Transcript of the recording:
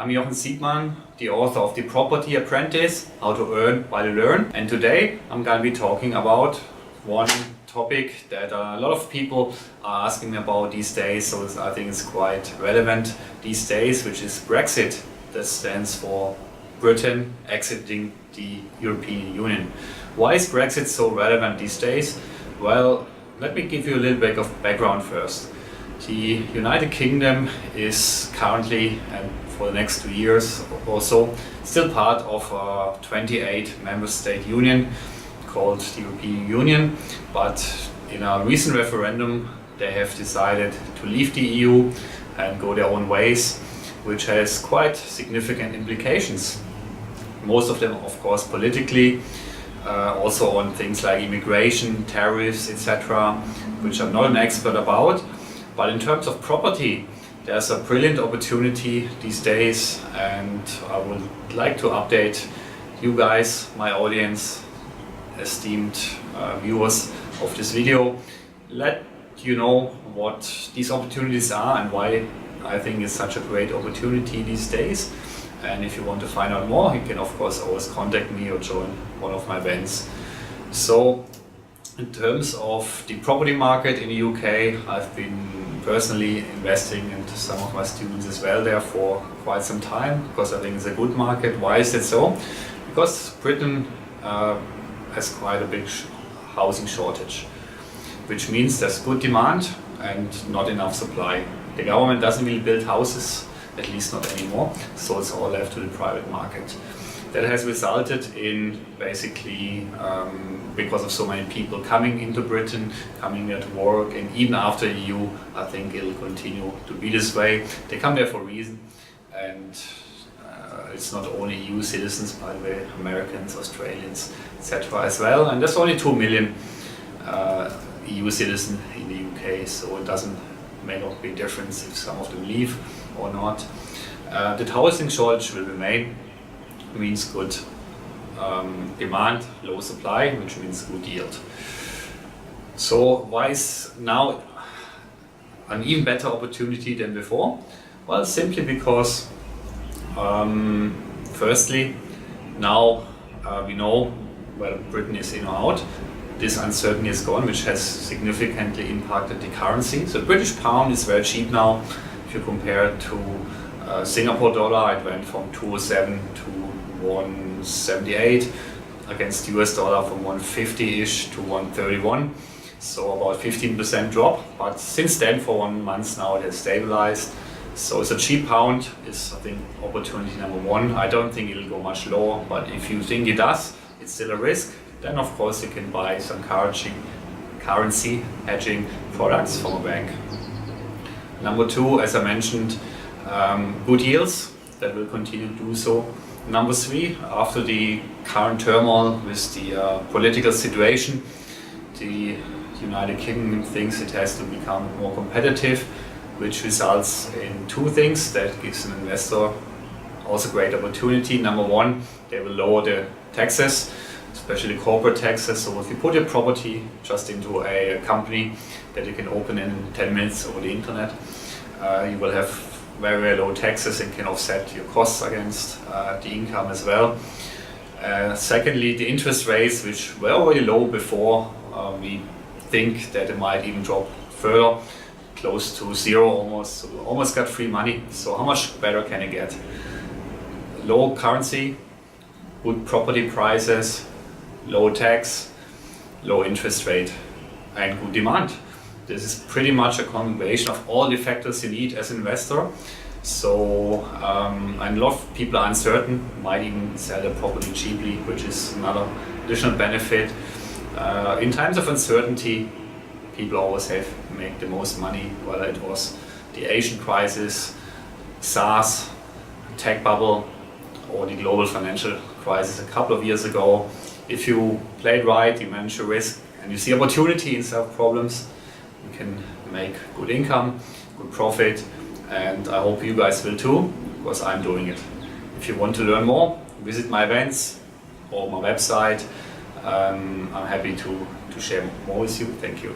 I'm Jochen Siegmann, the author of The Property Apprentice, How to Earn While You Learn. And today I'm going to be talking about one topic that a lot of people are asking me about these days, so I think it's quite relevant these days, which is Brexit. That stands for Britain exiting the European Union. Why is Brexit so relevant these days? Well, let me give you a little bit of background first. The United Kingdom is currently, and for the next 2 years or so, still part of a 28 member state union called the European Union, but in a recent referendum they have decided to leave the EU and go their own ways, which has quite significant implications. Most of them, of course, politically, also on things like immigration, tariffs, etc., which I'm not an expert about. But in terms of property, there's a brilliant opportunity these days, and I would like to update you guys, my audience, esteemed viewers of this video, let you know what these opportunities are and why I think it's such a great opportunity these days. And if you want to find out more, you can of course always contact me or join one of my events. So in terms of the property market in the UK, I've been personally investing into some of my students as well there for quite some time, because I think it's a good market. Why is it so? Because Britain has quite a big housing shortage, which means there's good demand and not enough supply. The government doesn't really build houses, at least not anymore, so it's all left to the private market. That has resulted in basically, because of so many people coming into Britain, coming there to work, and even after EU, I think it'll continue to be this way. They come there for a reason, and it's not only EU citizens, by the way, Americans, Australians, etc. as well. And there's only 2 million EU citizens in the UK, so it doesn't make a big difference if some of them leave or not. The housing shortage will remain. Means good demand, low supply, which means good yield. So why is now an even better opportunity than before? Well, simply because firstly, now we know whether Britain is in or out. This uncertainty is gone, which has significantly impacted the currency. So British pound is very cheap now. If you compare it to Singapore dollar, it went from 207 to 178 against US dollar from 150-ish to 131, so about 15% drop. But since then, for 1 month now, it has stabilized. So it's a cheap pound is, I think, opportunity number one. I don't think it'll go much lower, but if you think it does, it's still a risk. Then of course you can buy some currency hedging products from a bank. Number two, as I mentioned, good yields that will continue to do so. Number three, after the current turmoil with the political situation, the United Kingdom thinks it has to become more competitive, which results in two things that gives an investor also great opportunity. Number one, they will lower the taxes, especially corporate taxes. So if you put your property just into a company that you can open in 10 minutes over the internet, you will have very, very low taxes and can offset your costs against the income as well. Secondly, the interest rates, which were already low before, we think that it might even drop further, close to zero almost. So we almost got free money. So how much better can it get? Low currency, good property prices, low tax, low interest rate, and good demand. This is pretty much a combination of all the factors you need as an investor. So, and a lot of people are uncertain, might even sell their property cheaply, which is another additional benefit. In times of uncertainty, people always have to make the most money, whether it was the Asian crisis, SARS, tech bubble, or the global financial crisis a couple of years ago. If you play it right, you manage your risk, and you see opportunity instead of problems, you can make good income, good profit, and I hope you guys will too, because I'm doing it. If you want to learn more, visit my events or my website. I'm happy to share more with you. Thank you.